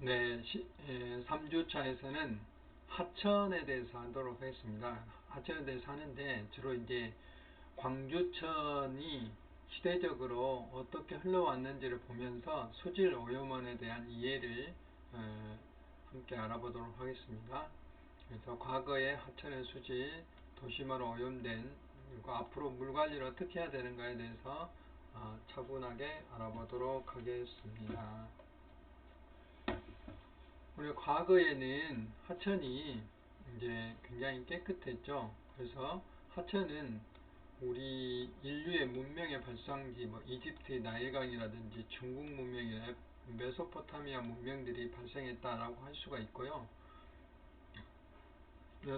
네, 3주차에서는 하천에 대해서 하도록 하겠습니다. 하천에 대해서 하는데 주로 이제 광주천이 시대적으로 어떻게 흘러왔는지를 보면서 수질 오염원에 대한 이해를 함께 알아보도록 하겠습니다. 그래서 과거의 하천의 수질, 도심화로 오염된, 그리고 앞으로 물 관리를 어떻게 해야 되는가에 대해서 차분하게 알아보도록 하겠습니다. 우리 과거에는 하천이 이제 굉장히 깨끗했죠. 그래서 하천은 우리 인류의 문명의 발상지, 뭐 이집트의 나일강이라든지 중국 문명이나 메소포타미아 문명들이 발생했다라고 할 수가 있고요.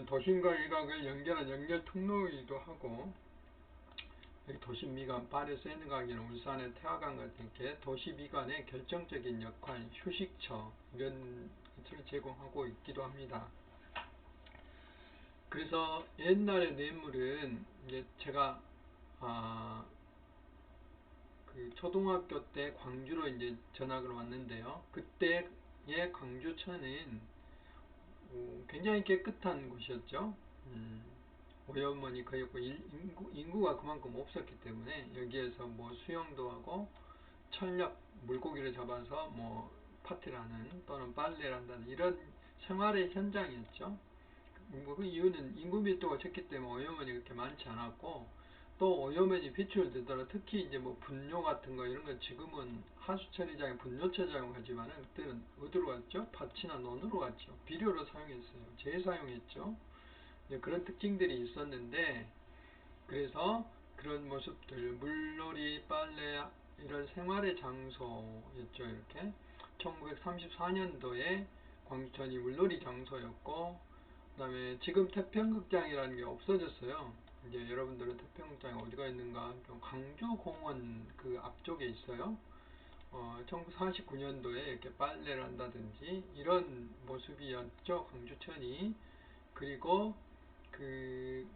도심과 일각을 연결한 연결 통로이기도 하고, 도심 미관, 파리 세느강이나 울산의 태화강 같은 게 도시 미관의 결정적인 역할, 휴식처 이런 것을 제공하고 있기도 합니다. 그래서 옛날의 뇌물은 이제 제가 그 초등학교 때 광주로 이제 전학을 왔는데요. 그때의 광주천은 굉장히 깨끗한 곳이었죠. 오염원이 거의 없고 인구가 그만큼 없었기 때문에 여기에서 뭐 수영도 하고 철렵 물고기를 잡아서 뭐 파티를 하는 또는 빨래를 한다는 이런 생활의 현장이었죠. 그 이유는 인구 밀도가 적기 때문에 오염원이 그렇게 많지 않았고, 또 오염원이 배출되더라 특히 이제 뭐 분뇨 같은 거 이런 거 지금은 하수 처리장에 분뇨 처리장을 하지만은 그때는 어디로 갔죠? 밭이나 논으로 갔죠. 비료로 사용했어요. 재사용했죠. 그런 특징들이 있었는데, 그래서 그런 모습들, 물놀이, 빨래 이런 생활의 장소였죠. 이렇게 1934년도에 광주천이 물놀이 장소였고, 그다음에 지금 태평극장이라는 게 없어졌어요. 이제 여러분들은 태평극장이 어디가 있는가? 광주공원 그 앞쪽에 있어요. 1949년도에 이렇게 빨래를 한다든지 이런 모습이었죠. 광주천이. 그리고 그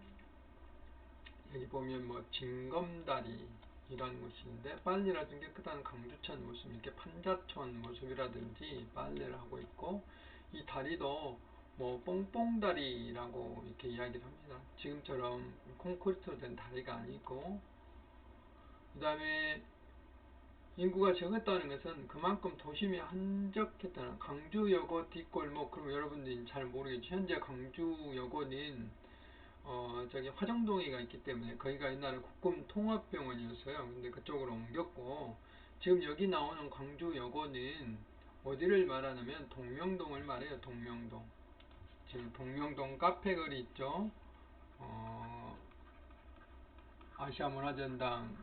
여기 보면 뭐 징검다리이라는 곳이 있는데, 빨래라든지 깨끗한 강주천 모습, 이렇게 판자촌 모습이라든지 빨래를 하고 있고, 이 다리도 뭐 뽕뽕다리라고 이렇게 이야기를 합니다. 지금처럼 콘크리트로 된 다리가 아니고, 그 다음에 인구가 적었다는 것은 그만큼 도심이 한적했다는, 광주여고 뒷골목, 그럼 여러분들이 잘 모르겠죠. 현재 광주여고는 저기 화정동에가 있기 때문에 거기가 옛날에 국군 통합병원이었어요. 근데 그쪽으로 옮겼고, 지금 여기 나오는 광주여고는 어디를 말하냐면 동명동을 말해요. 동명동. 지금 동명동 카페거리 있죠. 아시아문화전당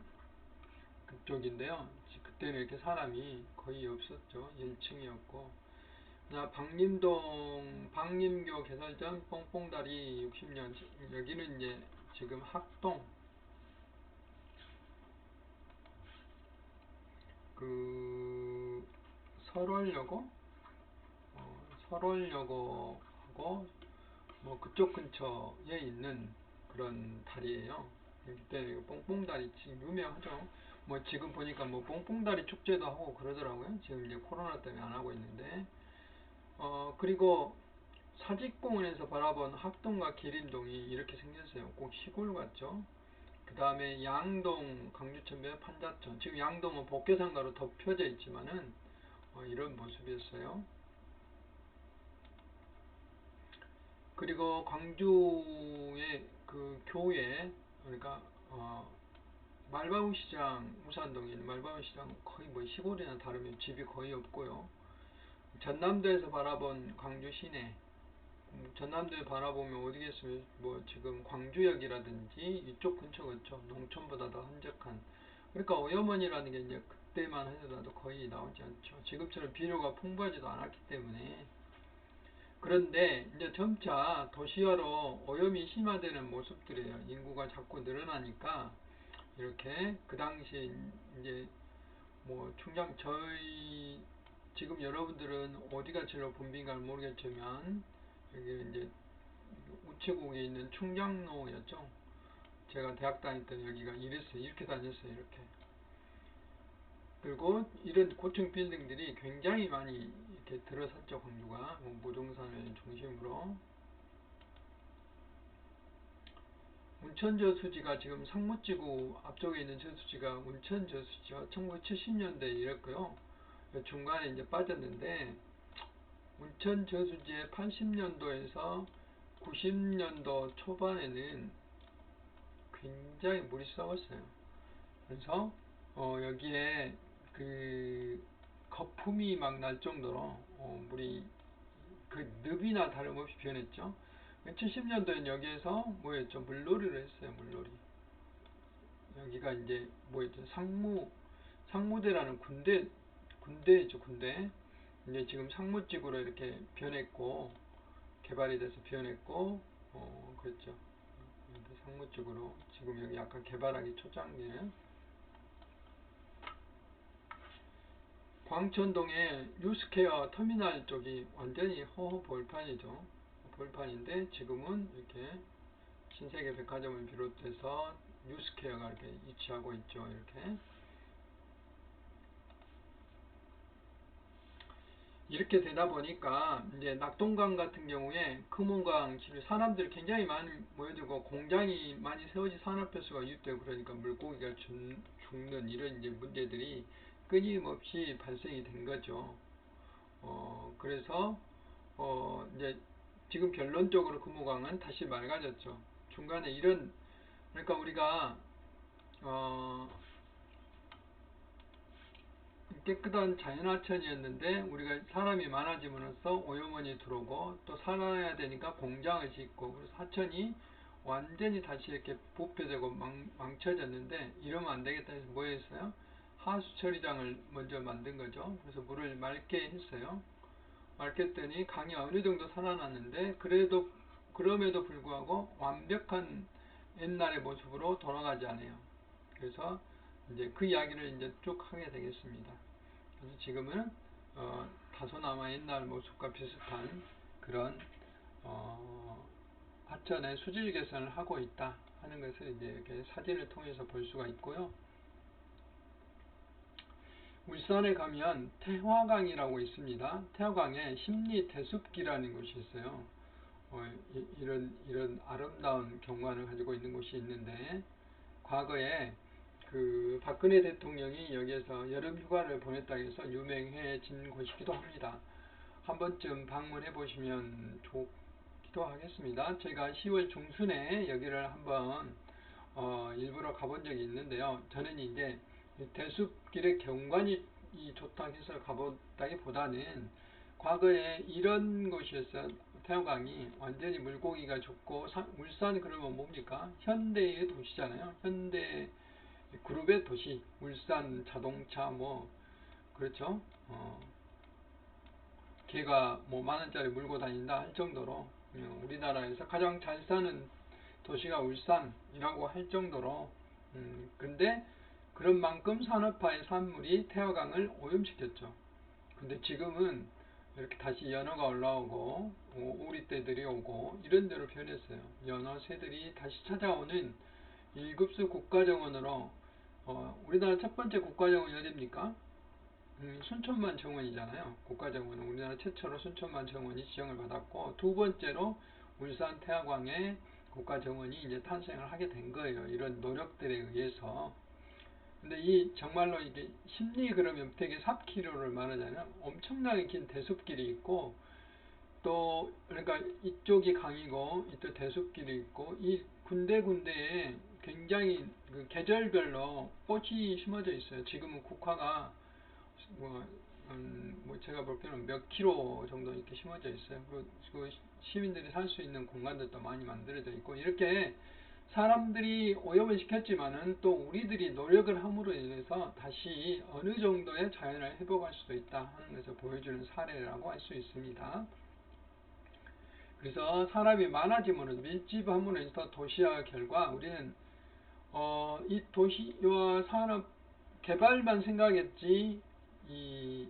그쪽인데요. 그때는 이렇게 사람이 거의 없었죠. 1층이었고. 박림동, 박림교 개설전 뽕뽕다리 60년. 여기는 이제 지금 학동, 그, 설월여고? 설월여고하고, 뭐, 그쪽 근처에 있는 그런 다리예요. 그때 뽕뽕다리 지금 유명하죠. 뭐, 지금 보니까 뭐, 뽕뽕다리 축제도 하고 그러더라고요. 지금 이제 코로나 때문에 안 하고 있는데. 그리고 사직공원에서 바라본 학동과 기림동이 이렇게 생겼어요. 꼭 시골 같죠? 그 다음에 양동, 강주천배 판자촌. 지금 양동은 복개상가로 덮여져 있지만은, 이런 모습이었어요. 그리고 광주의 그 교회, 그러니까, 말바우시장, 우산동에 있는 말바우시장 거의 뭐 시골이나 다르면 집이 거의 없고요. 전남도에서 바라본 광주 시내, 전남도에 바라보면 어디겠어요? 뭐 지금 광주역이라든지 이쪽 근처겠죠. 농촌보다 더 한적한. 그러니까 오염원이라는 게 이제 그때만 하더라도 거의 나오지 않죠. 지금처럼 비료가 풍부하지도 않았기 때문에. 그런데 이제 점차 도시화로 오염이 심화되는 모습들이에요. 인구가 자꾸 늘어나니까 이렇게 그 당시 이제 뭐 충장 저희 지금 여러분들은 어디가 제일 붐빈가를 모르겠지만 여기 이제 우체국에 있는 충장로였죠. 제가 대학 다닐 때는 여기가 이랬어요. 이렇게 다녔어요. 이렇게. 그리고 이런 고층 빌딩들이 굉장히 많이 이렇게 들어섰죠. 광주가 모종산을 중심으로. 운천 저수지가 지금 상무지구 앞쪽에 있는 저수지가 운천 저수지가 1970년대에 이랬고요. 중간에 이제 빠졌는데 운천 저수지의 80년도에서 90년도 초반에는 굉장히 물이 썩었어요. 그래서 여기에 그 거품이 막 날 정도로 물이 그 늪이나 다름없이 변했죠. 70년도엔 여기에서 뭐였죠? 물놀이를 했어요. 물놀이. 여기가 이제 뭐였죠? 상무대라는 군대죠. 군대. 이제 지금 상무지구로 이렇게 변했고 개발이 돼서 변했고 그랬죠. 상무지구로 지금 여기 약간 개발하기 초창기에 광천동의 뉴스케어 터미널 쪽이 완전히 허허 벌판이죠. 벌판인데 지금은 이렇게 신세계 백화점을 비롯해서 뉴스케어가 이렇게 위치하고 있죠. 이렇게 되다 보니까 이제 낙동강 같은 경우에 금온강 사람들이 굉장히 많이 모여들고 공장이 많이 세워지 산업폐수가 유입되고 그러니까 물고기가 죽는 이런 이제 문제들이 끊임없이 발생이 된 거죠. 그래서 이제 지금 결론적으로 금호강은 다시 맑아졌죠. 중간에 그러니까 우리가 어, 깨끗한 자연하천이었는데 우리가 사람이 많아짐으로써 오염원이 들어오고 또 살아야 되니까 공장을 짓고 그래서 하천이 완전히 다시 이렇게 부패되고 망쳐졌는데 이러면 안 되겠다 해서 뭐 했어요? 하수 처리장을 먼저 만든 거죠. 그래서 물을 맑게 했어요. 맑게 했더니 강이 어느 정도 살아났는데 그럼에도 불구하고 완벽한 옛날의 모습으로 돌아가지 않아요. 그래서 이제 그 이야기를 이제 쭉 하게 되겠습니다. 그래서 지금은 다소나마 옛날 모습과 비슷한 그런 하천의 수질 개선을 하고 있다 하는 것을 이제 이렇게 사진을 통해서 볼 수가 있고요. 울산에 가면 태화강이라고 있습니다. 태화강에 심리대숲기라는 곳이 있어요. 이런 아름다운 경관을 가지고 있는 곳이 있는데 과거에 그 박근혜 대통령이 여기에서 여름 휴가를 보냈다고 해서 유명해진 곳이기도 합니다. 한 번쯤 방문해 보시면 좋기도 하겠습니다. 제가 10월 중순에 여기를 한번 일부러 가본 적이 있는데요. 저는 이제 대숲길의 경관이 좋다고 해서 가보다기보다는 과거에 이런 곳이었어요. 태화강이 완전히 물고기가 죽고 울산 그러면 뭡니까? 현대의 도시잖아요. 현대 그룹의 도시, 울산 자동차 뭐 그렇죠. 걔가 뭐 10,000원짜리 물고 다닌다 할 정도로 우리나라에서 가장 잘 사는 도시가 울산이라고 할 정도로 근데 그런 만큼 산업화의 산물이 태화강을 오염시켰죠. 근데 지금은 이렇게 다시 연어가 올라오고 오리떼들이 오고 이런 데로 변했어요. 연어 새들이 다시 찾아오는 1급수 국가정원으로 우리나라 첫 번째 국가정원이 어디입니까? 순천만 정원이잖아요. 국가정원은 우리나라 최초로 순천만 정원이 지정을 받았고 두 번째로 울산 태화강에 국가정원이 이제 탄생을 하게 된 거예요. 이런 노력들에 의해서. 근데 정말로 이게 심리 그러면 되게 삽기류를 말하자면 엄청나게 긴 대숲길이 있고 또 그러니까 이쪽이 강이고 이쪽 대숲길이 있고 이 군데군데에 굉장히 그 계절별로 꽃이 심어져 있어요. 지금은 국화가 뭐 제가 볼 때는 몇 킬로 정도 이렇게 심어져 있어요. 그 시민들이 살 수 있는 공간들도 많이 만들어져 있고 이렇게 사람들이 오염을 시켰지만은 또 우리들이 노력을 함으로 인해서 다시 어느 정도의 자연을 회복할 수도 있다 하는 것을 보여주는 사례라고 할 수 있습니다. 그래서 사람이 많아지면 밀집함으로 인해서 도시화 결과 우리는 이 도시와 산업 개발만 생각했지 이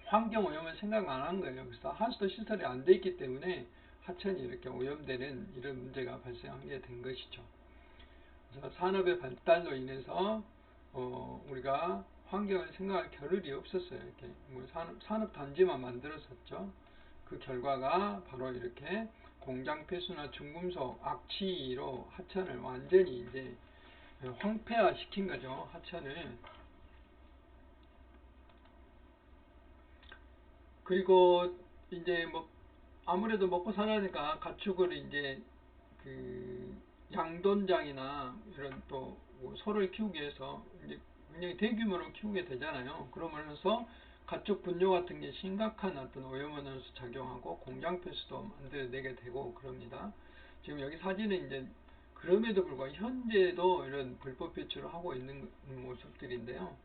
환경 오염을 생각 안 한 거예요. 그래서 하수도 시설이 안 돼 있기 때문에 하천이 이렇게 오염되는 이런 문제가 발생하게 된 것이죠. 그래서 산업의 발달로 인해서 우리가 환경을 생각할 겨를이 없었어요. 이렇게 뭐 산업 단지만 만들었었죠. 그 결과가 바로 이렇게 공장 폐수나 중금속 악취로 하천을 완전히 이제 황폐화 시킨 거죠. 하천을. 그리고 이제 뭐 아무래도 먹고 살아니까 가축을 이제 그 양돈장이나 이런 또뭐 소를 키우기 위해서 이제 굉장히 대규모로 키우게 되잖아요. 그러면서 가축 분뇨 같은 게 심각한 어떤 오염원으로서 작용하고 공장 폐수도 만들어내게 되고 그럽니다. 지금 여기 사진은 이제 그럼에도 불구하고 현재도 이런 불법 배출을 하고 있는 모습들인데요.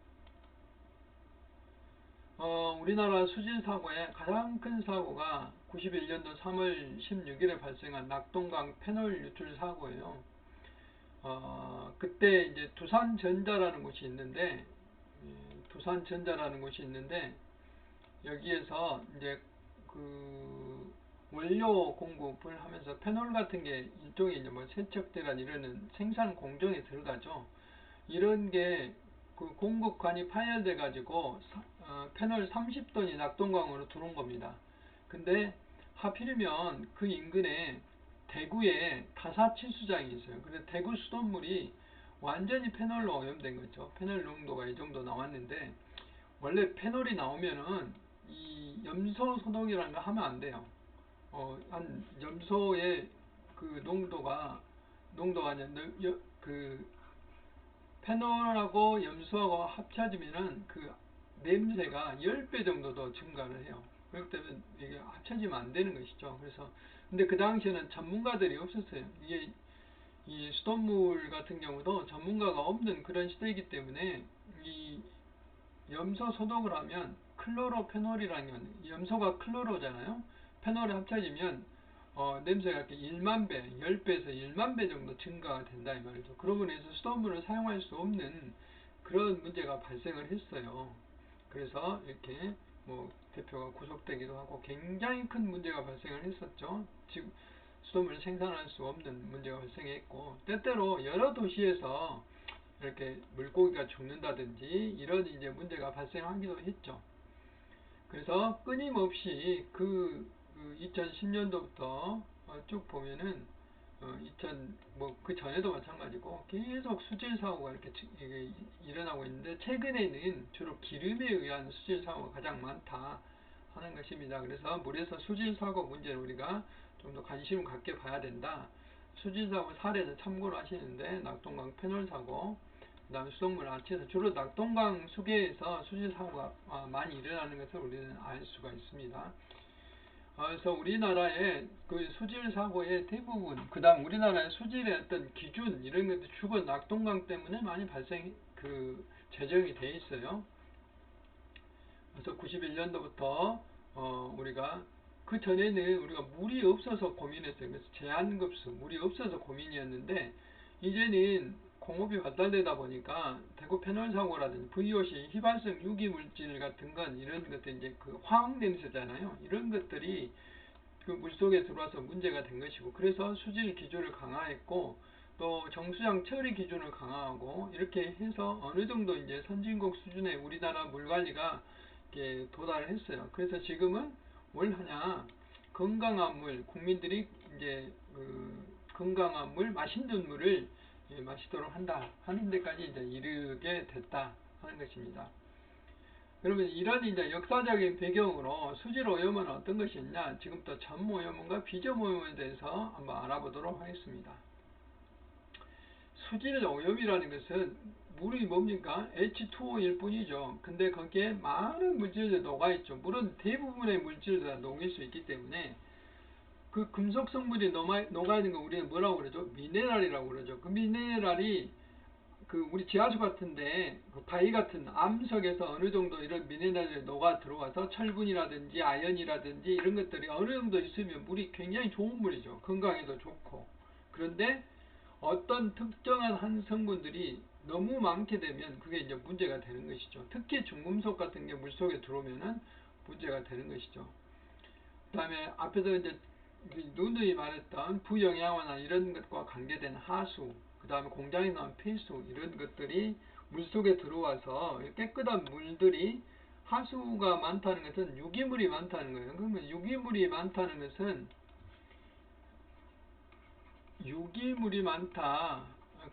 우리나라 수질 사고의 가장 큰 사고가 91년도 3월 16일에 발생한 낙동강 페놀 유출 사고예요. 그때 이제 두산전자라는 곳이 있는데, 두산전자라는 곳이 있는데, 여기에서 이제 그 원료 공급을 하면서 페놀 같은 게 일종의 이제 뭐 세척제란 이런 생산 공정에 들어가죠. 이런 게 그 공급관이 파열돼 가지고 페놀 30톤이 낙동강으로 들어온 겁니다. 근데 하필이면 그 인근에 대구에 다사치수장이 있어요. 그래서 대구 수돗물이 완전히 페놀로 오염된 거죠. 페놀 농도가 이 정도 나왔는데 원래 페놀이 나오면은 이 염소 소독이라는 거 하면 안 돼요. 한 염소의 그 농도가 아니라 그 페놀하고 염소하고 합쳐지면은 그 냄새가 10배 정도 더 증가를 해요. 그렇기 때문에 이게 합쳐지면 안 되는 것이죠. 그래서 근데 그 당시에는 전문가들이 없었어요. 이게 이 수돗물 같은 경우도 전문가가 없는 그런 시대이기 때문에 이 염소 소독을 하면 클로로페놀이라는 건 염소가 클로로잖아요. 페놀이 합쳐지면 냄새가 이렇게 1만 배, 10배에서 1만 배 정도 증가가 된다 이 말이죠. 그러고 인해서 수돗물을 사용할 수 없는 그런 문제가 발생을 했어요. 그래서 이렇게 뭐 대표가 구속되기도 하고 굉장히 큰 문제가 발생을 했었죠. 즉 수돗물을 생산할 수 없는 문제가 발생했고 때때로 여러 도시에서 이렇게 물고기가 죽는다든지 이런 이제 문제가 발생하기도 했죠. 그래서 끊임없이 그 2010년도부터 쭉 보면은 2000 뭐 그 전에도 마찬가지고 계속 수질 사고가 이렇게 이게 일어나고 있는데 최근에는 주로 기름에 의한 수질 사고가 가장 많다 하는 것입니다. 그래서 물에서 수질 사고 문제를 우리가 좀 더 관심을 갖게 봐야 된다. 수질 사고 사례는 참고로 하시는데 낙동강 페놀 사고 그다음에 수돗물 아치에서 주로 낙동강 수계에서 수질 사고가 많이 일어나는 것을 우리는 알 수가 있습니다. 그래서 우리나라의 그 수질 사고의 대부분, 그다음 우리나라의 수질의 어떤 기준 이런 것도 주로 낙동강 때문에 많이 제정이 돼 있어요. 그래서 91년도부터 우리가 그 전에는 우리가 물이 없어서 고민했어요. 그래서 제한급수 물이 없어서 고민이었는데 이제는 공업이 발달되다 보니까 대구 페놀 사고라든지 VOC 휘발성 유기 물질 같은 건 이런 것들 이제 그 화학 냄새잖아요. 이런 것들이 그 물속에 들어와서 문제가 된 것이고 그래서 수질 기준을 강화했고 또 정수장 처리 기준을 강화하고 이렇게 해서 어느 정도 이제 선진국 수준의 우리나라 물 관리가 이렇게 도달을 했어요. 그래서 지금은 뭘 하냐 건강한 물 국민들이 이제 그 건강한 물 맛있는 물을 마시도록 한다 하는 데까지 이제 이르게 됐다 하는 것입니다. 그러면 이런 이제 역사적인 배경으로 수질 오염은 어떤 것이 있냐? 지금부터 전 오염원과 비전 오염원에 대해서 한번 알아보도록 하겠습니다. 수질 오염이라는 것은 물이 뭡니까? H2O일 뿐이죠. 근데 거기에 많은 물질들이 녹아있죠. 물은 대부분의 물질들이 다 녹일 수 있기 때문에 그 금속 성분이 녹아있는 거 우리는 뭐라고 그러죠? 미네랄이라고 그러죠. 그 미네랄이 그 우리 지하수 같은데 그 바위 같은 암석에서 어느 정도 이런 미네랄이 녹아 들어와서 철분이라든지 아연이라든지 이런 것들이 어느 정도 있으면 물이 굉장히 좋은 물이죠. 건강에도 좋고. 그런데 어떤 특정한 한 성분들이 너무 많게 되면 그게 이제 문제가 되는 것이죠. 특히 중금속 같은 게 물속에 들어오면은 문제가 되는 것이죠. 그다음에 앞에서 이제 누누이 말했던 부영양화나 이런 것과 관계된 하수, 그 다음에 공장에서 나온 폐수 이런 것들이 물속에 들어와서 깨끗한 물들이 하수가 많다는 것은 유기물이 많다는 거예요. 그러면 유기물이 많다는 것은 유기물이 많다.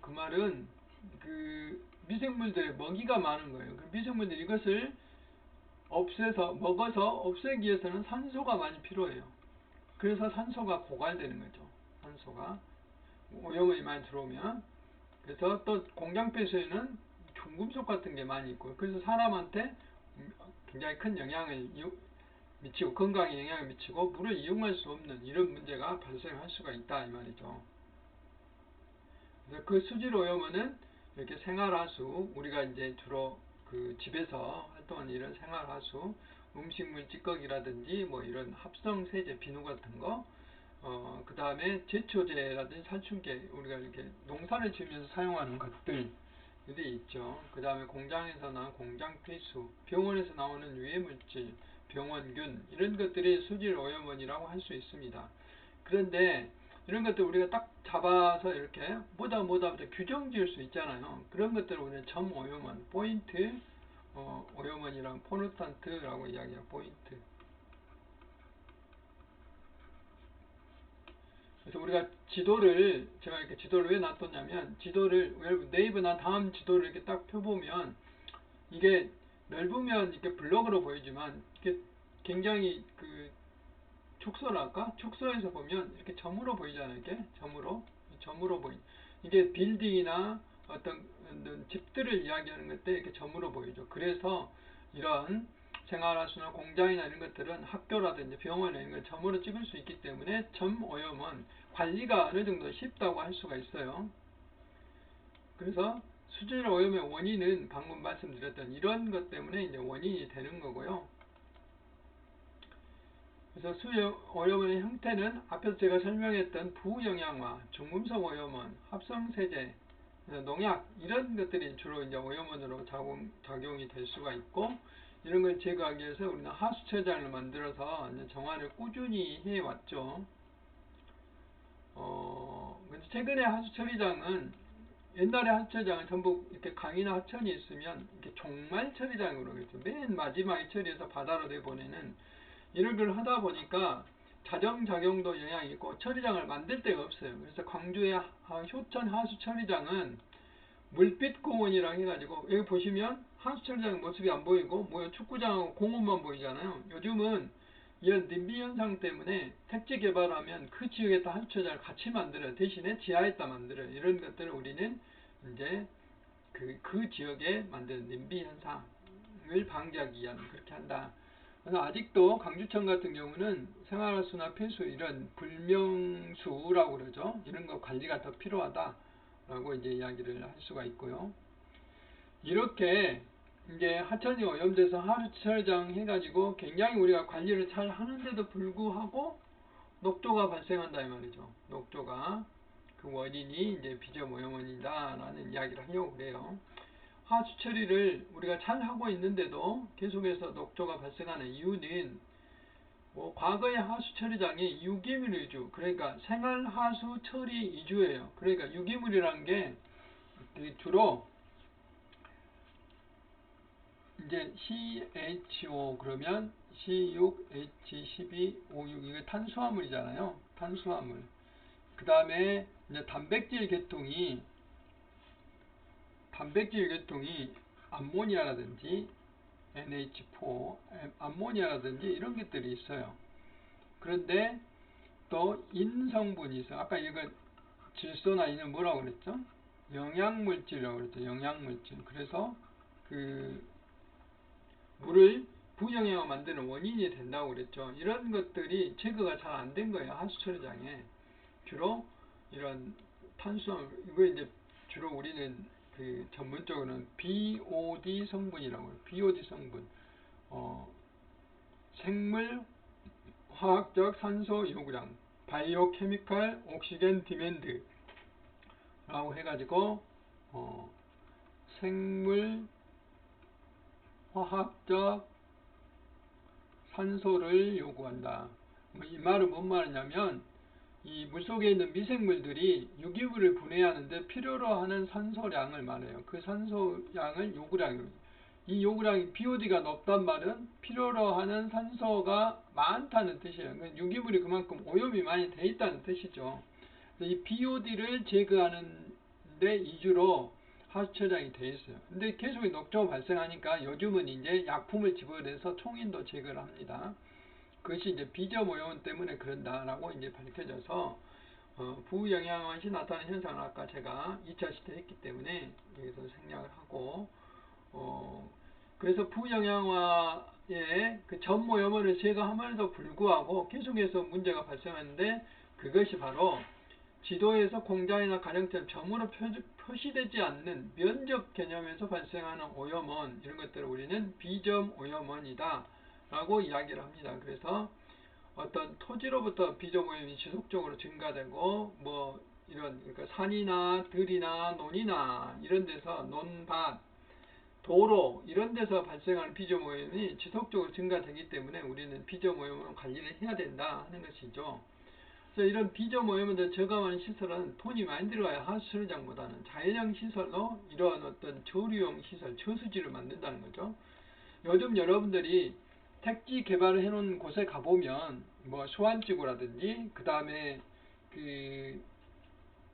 그 말은 그 미생물들의 먹이가 많은 거예요. 그 미생물들이 이것을 먹어서 없애기 위해서는 산소가 많이 필요해요. 그래서 산소가 고갈되는 거죠. 산소가 오염이 많이 들어오면. 그래서 또 공장 폐수에는 중금속 같은 게 많이 있고, 그래서 사람한테 굉장히 큰 영향을 미치고, 건강에 영향을 미치고 물을 이용할 수 없는 이런 문제가 발생할 수가 있다 이 말이죠. 그래서 그 수질 오염은 이렇게 생활하수, 우리가 이제 주로 그 집에서 활동하는 이런 생활하수, 음식물 찌꺼기라든지 뭐 이런 합성 세제, 비누 같은 거, 그 다음에 제초제라든지 살충제, 우리가 이렇게 농사를 지으면서 사용하는 것들이 있죠. 그 다음에 공장에서 나온 공장 폐수, 병원에서 나오는 유해물질, 병원균, 이런 것들이 수질 오염원이라고 할 수 있습니다. 그런데 이런 것들 우리가 딱 잡아서 이렇게 뭐다 규정 지을 수 있잖아요. 그런 것들을 우리는 점 오염원, 포인트 오염원이랑 포노탄트라고 이야기해요. 포인트. 그래서 우리가 제가 이렇게 지도를 왜 놔뒀냐면, 여러분 네이버나 다음 지도를 이렇게 딱 펴보면, 이게 넓으면 이렇게 블럭으로 보이지만, 이게 굉장히 축소랄까? 축소해서 보면 이렇게 점으로 보이잖아요. 이게 점으로 보이. 이게 빌딩이나 어떤 집들을 이야기하는 것 때 이렇게 점으로 보이죠. 그래서 이런 생활하수나 공장이나 이런 것들은 학교라든지 병원이나 이런 걸 점으로 찍을 수 있기 때문에 점 오염은 관리가 어느 정도 쉽다고 할 수가 있어요. 그래서 수질 오염의 원인은 방금 말씀드렸던 이런 것 때문에 이제 원인이 되는 거고요. 그래서 오염원의 형태는 앞에서 제가 설명했던 부영양화, 중금속 오염원, 합성세제, 농약 이런 것들이 주로 이제 오염원으로 작용이 될 수가 있고, 이런 걸 제거하기 위해서 우리는 하수처리장을 만들어서 정화를 꾸준히 해왔죠. 근데 최근에 하수처리장은, 옛날에 하수처리장은 전부 이렇게 강이나 하천이 있으면 이렇게 종말 처리장으로 그랬죠. 맨 마지막에 처리해서 바다로 내보내는 이런 걸 하다 보니까 자정작용도 영향이 있고 처리장을 만들 데가 없어요. 그래서 광주의 효천 하수처리장은 물빛 공원이라고 해가지고, 여기 보시면 하수처리장 모습이 안 보이고 뭐 축구장하고 공원만 보이잖아요. 요즘은 이런 님비 현상 때문에 택지 개발하면 그 지역에다 하수처리장을 같이 만들어요. 대신에 지하에다 만들어요. 이런 것들을 우리는 이제 그 지역에 만드는 님비 현상을 방지하기 위한 그렇게 한다. 그래서 아직도 강주청 같은 경우는 생활하수나 폐수 이런 불명수라고 그러죠. 이런 거 관리가 더 필요하다라고 이제 이야기를 할 수가 있고요. 이렇게 이제 하천이 오염돼서 하수처리장 해가지고 굉장히 우리가 관리를 잘 하는데도 불구하고 녹조가 발생한다 이 말이죠. 녹조가 그 원인이 이제 비점 오염원이다라는 이야기를 하려고 그래요. 하수 처리를 우리가 잘 하고 있는데도 계속해서 녹조가 발생하는 이유는 과거의 하수 처리장이 유기물 위주, 그러니까 생활 하수 처리 위주예요. 그러니까 유기물이라는 게 주로 이제 CHO 그러면 C6H12O6 이게 탄수화물이잖아요. 탄수화물. 그 다음에 이제 단백질 계통이 암모니아라든지 NH4, 암모니아라든지 이런 것들이 있어요. 그런데 또 인성분이 있어요. 아까 이거 질소나 이는 뭐라고 그랬죠? 영양물질이라고 그랬죠. 영양물질. 그래서 그 물을 부영양을 만드는 원인이 된다고 그랬죠. 이런 것들이 제거가 잘 안 된 거예요. 하수처리장에. 주로 이런 탄수화물, 이거 이제 주로 우리는 전문적으로는 BOD 성분이라고 해요. BOD 성분. 생물 화학적 산소 요구량, 바이오 케미칼 옥시겐 디맨드라고 해가지고 생물 화학적 산소를 요구한다. 이 말은 뭔 말이냐면 이 물속에 있는 미생물들이 유기물을 분해하는데 필요로 하는 산소량을 말해요. 그 산소량을 요구량이에요. 이 요구량이 BOD가 높단 말은 필요로 하는 산소가 많다는 뜻이에요. 유기물이 그만큼 오염이 많이 돼 있다는 뜻이죠. 이 BOD를 제거하는 데 이주로 하수처장이 돼 있어요. 근데 계속 녹조가 발생하니까 요즘은 이제 약품을 집어내서 총인도 제거를 합니다. 그것이 이제 비점 오염 때문에 그런다라고 이제 밝혀져서 부영양화시 나타나는 현상을 아까 제가 2차 시대 했기 때문에 여기서 생략을 하고 그래서 부영양화의 그 전모염원을 제거함에도 불구하고 계속해서 문제가 발생하는데 그것이 바로 지도에서 공장이나 가정처럼 점으로 표시되지 않는 면적 개념에서 발생하는 오염원 이런 것들을 우리는 비점 오염원이다 라고 이야기를 합니다. 그래서 어떤 토지로부터 비점 오염이 지속적으로 증가되고 뭐 이런 그러니까 산이나 들이나 논이나 이런 데서 논밭 도로 이런 데서 발생하는 비점 오염이 지속적으로 증가되기 때문에 우리는 비점 오염을 관리를 해야 된다 하는 것이죠. 그래서 이런 비점 오염을 저감하는 시설은 돈이 많이 들어가요. 하수처리장보다는 자연형 시설로 이런 어떤 저류용 시설, 저수지를 만든다는 거죠. 요즘 여러분들이 택지 개발을 해놓은 곳에 가보면 뭐 수안지구라든지 그 다음에 그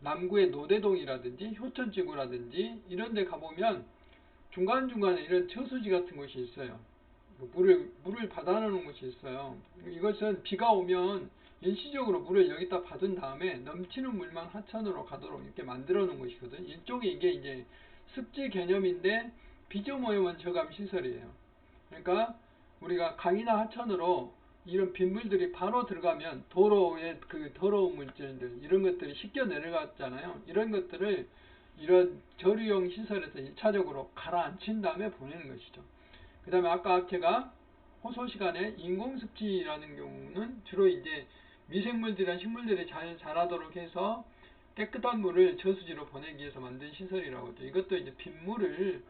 남구의 노대동이라든지 효천지구라든지 이런 데 가보면 중간중간에 이런 저수지 같은 곳이 있어요. 물을 받아놓는 곳이 있어요. 이것은 비가 오면 일시적으로 물을 여기다 받은 다음에 넘치는 물만 하천으로 가도록 이렇게 만들어 놓은 것이거든요. 일종의 이게 이제 습지 개념인데 비점 오염원 저감 시설이에요. 그러니까 우리가 강이나 하천으로 이런 빗물들이 바로 들어가면 도로에 그 더러운 물질들 이런 것들이 씻겨 내려갔잖아요. 이런 것들을 이런 저류용 시설에서 1차적으로 가라앉힌 다음에 보내는 것이죠. 그 다음에 아까 제가 호소 시간에 인공습지라는 경우는 주로 이제 미생물들이나 식물들이 잘 자라도록 해서 깨끗한 물을 저수지로 보내기 위해서 만든 시설이라고 하죠. 이것도 이제 빗물을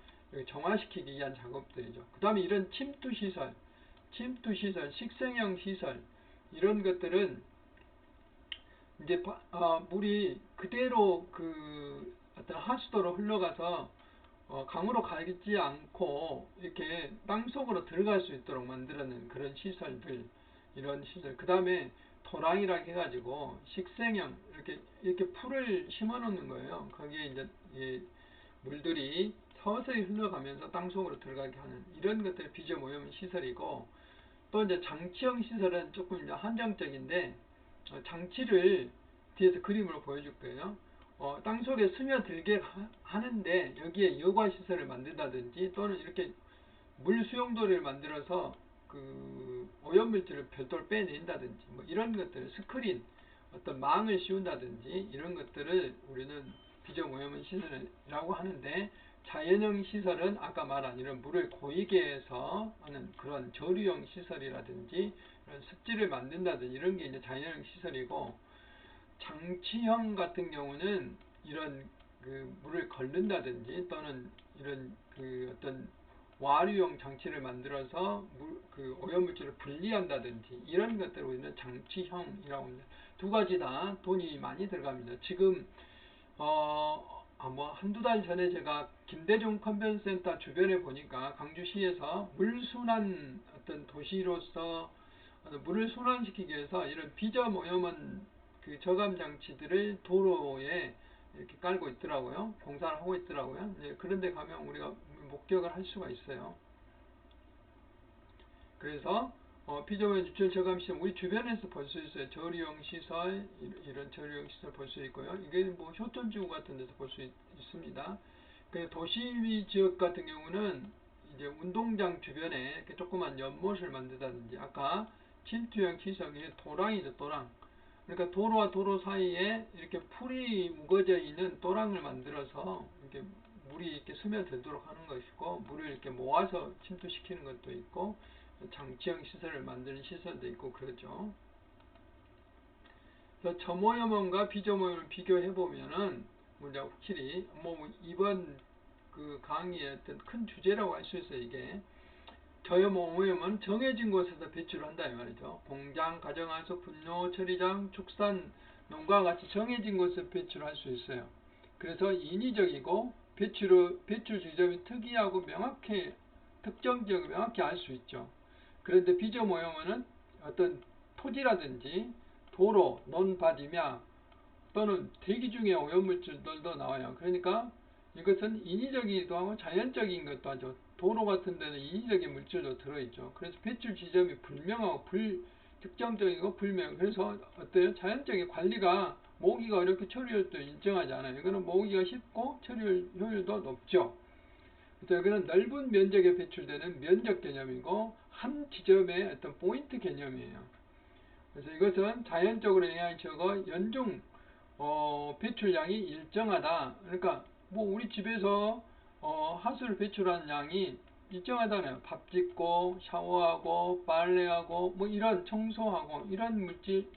정화시키기 위한 작업들이죠. 그 다음에 이런 침투시설, 식생형 시설 이런 것들은 이제 물이 그대로 그 어떤 하수도로 흘러가서 강으로 가지 않고 이렇게 땅속으로 들어갈 수 있도록 만들어낸 그런 시설들 이런 시설. 그 다음에 토랑이라 해가지고 식생형 이렇게 풀을 심어 놓는 거예요. 거기에 이제 물들이 서서히 흘러가면서 땅속으로 들어가게 하는 이런 것들이 비점 오염 시설이고 또 이제 장치형 시설은 조금 이제 한정적인데 장치를 뒤에서 그림으로 보여줄 거예요. 땅속에 스며들게 하는데 여기에 여과 시설을 만든다든지 또는 이렇게 물 수용도를 만들어서 그 오염물질을 별도로 빼낸다든지 뭐 이런 것들 스크린 어떤 망을 씌운다든지 이런 것들을 우리는 비점 오염원 시설이라고 하는데 자연형 시설은 아까 말한 이런 물을 고이게 해서 하는 그런 저류형 시설이라든지 이런 습지를 만든다든지 이런 게 이제 자연형 시설이고 장치형 같은 경우는 이런 그 물을 걸른다든지 또는 이런 그 어떤 와류용 장치를 만들어서 그 오염물질을 분리한다든지 이런 것들을 우리는 장치형이라고 합니다. 두 가지 다 돈이 많이 들어갑니다. 지금 뭐 한두 달 전에 제가 김대중 컨벤센터 주변에 보니까 강주시에서 물순환 어떤 도시로서 물을 순환시키기 위해서 이런 비점 오염원 그 저감 장치들을 도로에 이렇게 깔고 있더라고요. 공사를 하고 있더라고요. 그런데 가면 우리가 목격을 할 수가 있어요. 그래서 비점오염 유출 저감 시설 우리 주변에서 볼 수 있어요. 저류용 시설 이런 저류용 시설 볼 수 있고요. 이게 뭐 효천지구 같은 데서 볼 수 있습니다. 그 도시 지역 같은 경우는 이제 운동장 주변에 이렇게 조그만 연못을 만든다든지 아까 침투형 시설이 도랑이죠, 도랑. 그러니까 도로와 도로 사이에 이렇게 풀이 우거져 있는 도랑을 만들어서 이렇게 물이 이렇게 스며들도록 하는 것이고 물을 이렇게 모아서 침투시키는 것도 있고 장치형 시설을 만드는 시설도 있고 그렇죠. 그래서 점오염원과 비점오염을 비교해 보면은 우리가 확실히 뭐 이번 그 강의의 어떤 큰 주제라고 할 수 있어요. 이게 저염오염은 정해진 곳에서 배출을 한다 이 말이죠. 공장, 가정하수, 분뇨 처리장, 축산 논과 같이 정해진 곳을 배출할 수 있어요. 그래서 인위적이고 배출 지점이 특이하고 명확히 특정적으로 명확히 알 수 있죠. 그런데 비점 오염은 어떤 토지라든지 도로, 논밭이며 또는 대기 중에 오염물질들도 나와요. 그러니까 이것은 인위적이기도 하고 자연적인 것도 하죠. 도로 같은 데는 인위적인 물질도 들어있죠. 그래서 배출 지점이 불명하고 불특정적이고 불명. 그래서 어때요? 자연적인 관리가 모으기가 어렵고 처리율도 일정하지 않아요. 이거는 모으기가 쉽고 처리 효율도 높죠. 그래서 여기는 넓은 면적에 배출되는 면적 개념이고 한 지점의 어떤 포인트 개념이에요. 그래서 이것은 자연적으로 영향이 적어 연중 배출량이 일정하다. 그러니까 뭐 우리 집에서 하수를 배출하는 양이 일정하다네요. 밥 짓고 샤워하고 빨래하고 뭐 이런 청소하고 이런 물질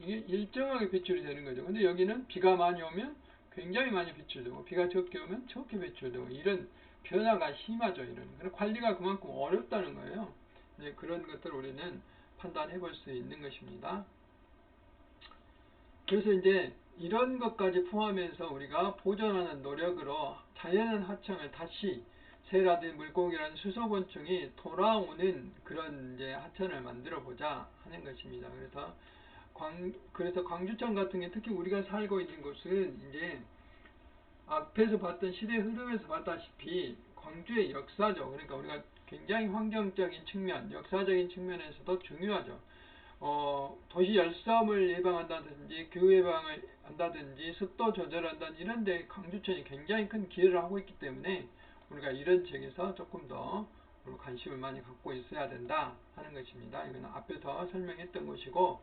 이게 일정하게 배출이 되는 거죠. 근데 여기는 비가 많이 오면 굉장히 많이 배출되고 비가 적게 오면 적게 배출되고 이런 변화가 심하죠. 이런. 그래서 관리가 그만큼 어렵다는 거예요. 이제 그런 것들을 우리는 판단해 볼 수 있는 것입니다. 그래서 이제 이런 것까지 포함해서 우리가 보존하는 노력으로 자연 하천을 다시 새라든지 물고기라든지 수소곤충이 돌아오는 그런 이제 하천을 만들어 보자 하는 것입니다. 그래서 광주천 같은 게 특히 우리가 살고 있는 곳은 이제 앞에서 봤던 시대 흐름에서 봤다시피 광주의 역사죠. 그러니까 우리가 굉장히 환경적인 측면, 역사적인 측면에서도 중요하죠. 도시 열섬을 예방한다든지 교후 예방을 한다든지 습도 조절한다든지 이런 데 광주천이 굉장히 큰 기여를 하고 있기 때문에 우리가 이런 지역에서 조금 더 관심을 많이 갖고 있어야 된다 하는 것입니다. 이거는 앞에서 설명했던 것이고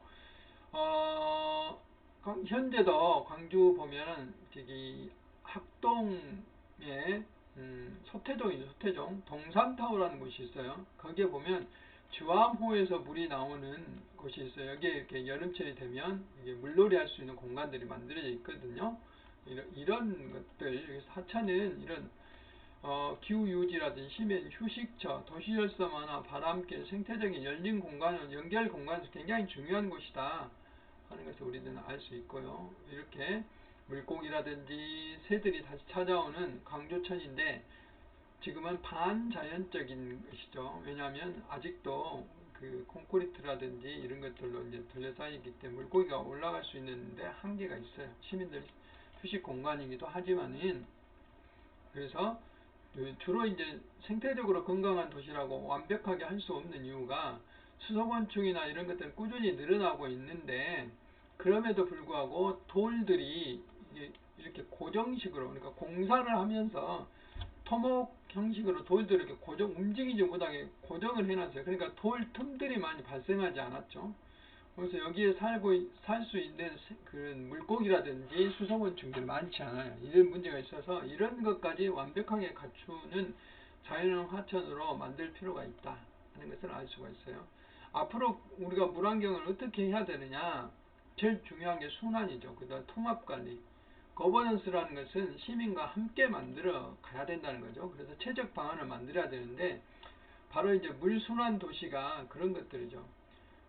현재도 광주 보면은 저기 학동에 소태동이죠. 소태동 동산타워라는 곳이 있어요. 거기에 보면 주암호에서 물이 나오는 곳이 있어요. 여기에 이렇게 여름철이 되면 이게 물놀이 할 수 있는 공간들이 만들어져 있거든요. 이런 것들, 여기서 하천은 이런 기후 유지라든지 심해 휴식처, 도시열섬 하나, 바람길, 생태적인 열린 공간을 연결 공간에서 굉장히 중요한 곳이다 하는 것을 우리는 알 수 있고요. 이렇게 물고기라든지 새들이 다시 찾아오는 광주천인데 지금은 반자연적인 것이죠. 왜냐하면 아직도 그 콘크리트라든지 이런 것들로 이제 둘러싸여 있기 때문에 물고기가 올라갈 수 있는데 한계가 있어요. 시민들 휴식 공간이기도 하지만은 그래서 주로 이제 생태적으로 건강한 도시라고 완벽하게 할 수 없는 이유가 수소곤충이나 이런 것들은 꾸준히 늘어나고 있는데 그럼에도 불구하고 돌들이 이렇게 고정식으로 그러니까 공사를 하면서 토목 형식으로 돌들을 이렇게 움직이지 못하게 고정을 해놨어요. 그러니까 돌 틈들이 많이 발생하지 않았죠. 그래서 여기에 살 수 있는 그런 물고기라든지 수소곤충들이 많지 않아요. 이런 문제가 있어서 이런 것까지 완벽하게 갖추는 자연형 하천으로 만들 필요가 있다 하는 것을 알 수가 있어요. 앞으로 우리가 물환경을 어떻게 해야 되느냐, 제일 중요한 게 순환이죠. 그다음 통합관리. 거버넌스라는 것은 시민과 함께 만들어 가야 된다는 거죠. 그래서 최적 방안을 만들어야 되는데 바로 이제 물순환 도시가 그런 것들이죠.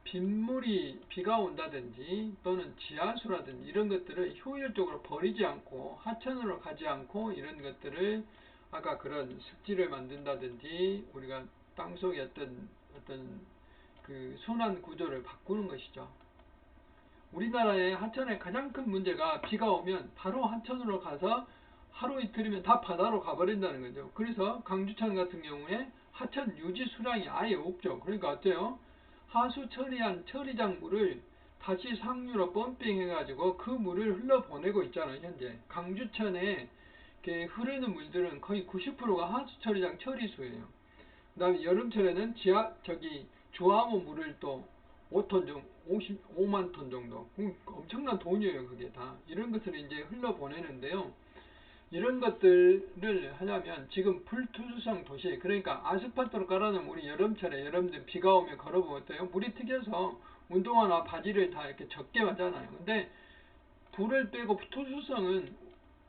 빗물이 비가 온다든지 또는 지하수라든지 이런 것들을 효율적으로 버리지 않고 하천으로 가지 않고 이런 것들을 아까 그런 습지를 만든다든지 우리가 땅속에 어떤 그 순환 구조를 바꾸는 것이죠. 우리나라의 하천의 가장 큰 문제가 비가 오면 바로 하천으로 가서 하루 이틀이면 다 바다로 가버린다는 거죠. 그래서 강주천 같은 경우에 하천 유지 수량이 아예 없죠. 그러니까 어때요? 하수 처리한 처리장 물을 다시 상류로 펌핑 해가지고 그 물을 흘러보내고 있잖아요. 현재 강주천에 흐르는 물들은 거의 90%가 하수 처리장 처리수예요. 그 다음에 여름철에는 주암호 물을 또 5톤 정도, 5만 톤 정도. 엄청난 돈이에요, 그게 다. 이런 것을 이제 흘러보내는데요. 이런 것들을 하려면 지금 불투수성 도시, 그러니까 아스팔트로 깔아놓으면 우리 여름들 비가 오면 걸어보면 어때요? 물이 튀겨서 운동화나 바지를 다 이렇게 젖게 하잖아요. 근데 불을 빼고 투수성은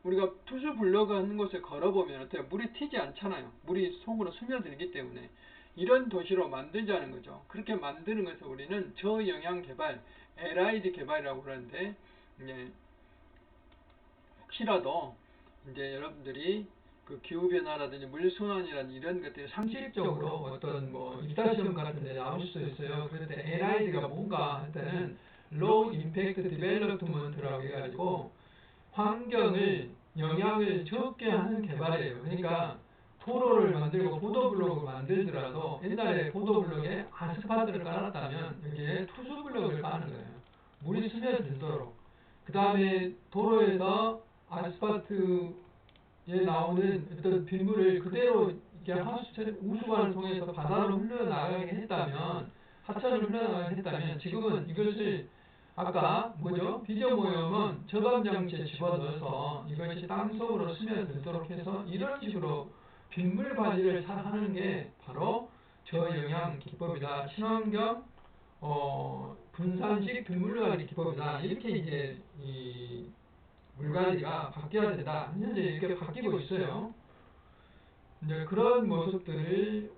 우리가 투수 블럭 하는 곳에 걸어보면 어때요? 물이 튀지 않잖아요. 물이 속으로 스며들기 때문에. 이런 도시로 만들자는 거죠. 그렇게 만드는 것을 우리는 저영향 개발, LID 개발이라고 그러는데 예, 혹시라도 이제 여러분들이 그 기후 변화라든지 물 순환이라는 이런 것들이 상식적으로 어떤 뭐 입사 시험 같은 데 나올 수도 있어요. 그럴 때 NID가 뭔가 할 때는 Low Impact Development라고 해가지고 환경을 영향을 적게 하는 개발이에요. 그러니까 도로를 만들고 보도블록을 만들더라도 옛날에 보도블록에 아스팔트를 깔았다면 여기에 투수블록을 까는 거예요. 물이 스며들도록. 그 다음에 도로에서 아스팔트에 나오는 어떤 빗물을 그대로 이게 우수관을 통해서 바다로 흘러나가게 했다면, 하천을 흘러나가게 했다면, 지금은 이것을 아까 뭐죠? 비저오염은 저감장치에 집어넣어서 이것이 땅속으로 스며들도록 해서 이런 식으로 빗물 관리를 잘 하는 게 바로 저영양 기법이다. 친환경 분산식 빗물 관리 기법이다. 이렇게 이제 이 물관리가 바뀌어야 된다. 현재 이렇게 바뀌고 있어요. 이제 그런 모습들을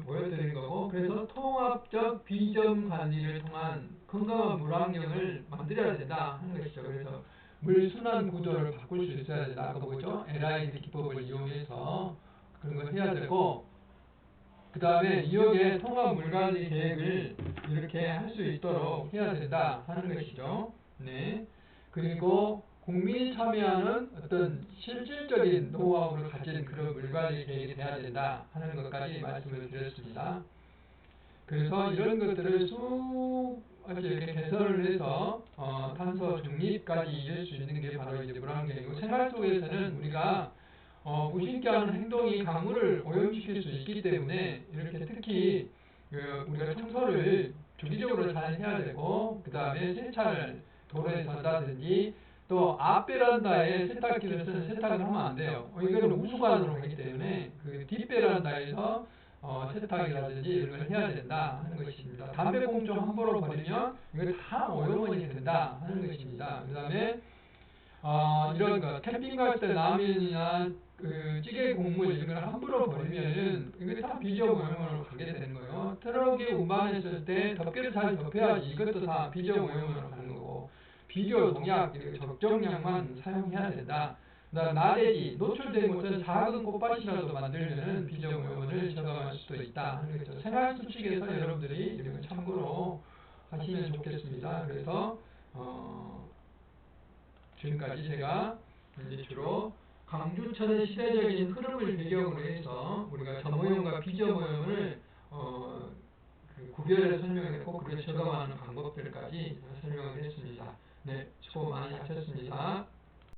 보여드린 거고, 그래서 통합적 비점 관리를 통한 건강한 물 환경을 만들어야 된다 하는 것이죠. 그래서 물 순환 구조를 바꿀 수 있어야 된다. 아까 뭐죠? LID 기법을 이용해서 그런 걸 해야 되고, 그 다음에 이역의 통합 물 관리 계획을 이렇게 할 수 있도록 해야 된다 하는 것이죠. 네. 그리고 국민이 참여하는 어떤 실질적인 노하우를 가진 그런 물관리 계획이 돼야 된다 하는 것까지 말씀을 드렸습니다. 그래서 이런 것들을 수없이 이렇게 개선을 해서 탄소 중립까지 이룰 수 있는 게 바로 이제 물환경이고, 생활 속에서는 우리가 무심케 하는 행동이 강물을 오염시킬 수 있기 때문에 이렇게 특히 우리가 청소를 주기적으로 잘 해야 되고, 그 다음에 세차를 도로에 던다든지, 또 앞 베란다에 세탁기를 쓰는 세탁을 하면 안 돼요. 이거는 우수관으로 하기 때문에 그 뒷 베란다에서 세탁이라든지 이런 걸 해야 된다 하는 것입니다. 담배꽁초 함부로 버리면 이거 다 오염원이 된다 하는 것입니다. 그 다음에 이런 거 캠핑 갈 때 라면이나 그 찌개 국물 이런 걸 함부로 버리면은 이게 다 비저오염으로 가게 되는 거예요. 트럭에 운반했을 때 덮개를 잘 덮여야지 이것도 다 비저오염으로 가는 거고, 비료, 농약 이렇게 적정량만 사용해야 된다. 그다음 나대지 노출된 곳은 작은 꽃밭이라도 만들면은 비저오염을 저감할 수도 있다 하는 거죠. 생활 수칙에서 여러분들이 이런 걸 참고로 하시면 좋겠습니다. 그래서 지금까지 제가 이제 주로 강주천의 시대적인 흐름을 배경으로 해서 우리가 점오염과 비점오염을 그 구별해 설명했고, 그걸 저감하는 방법들까지 설명을 했습니다. 네, 수고 많이 하셨습니다.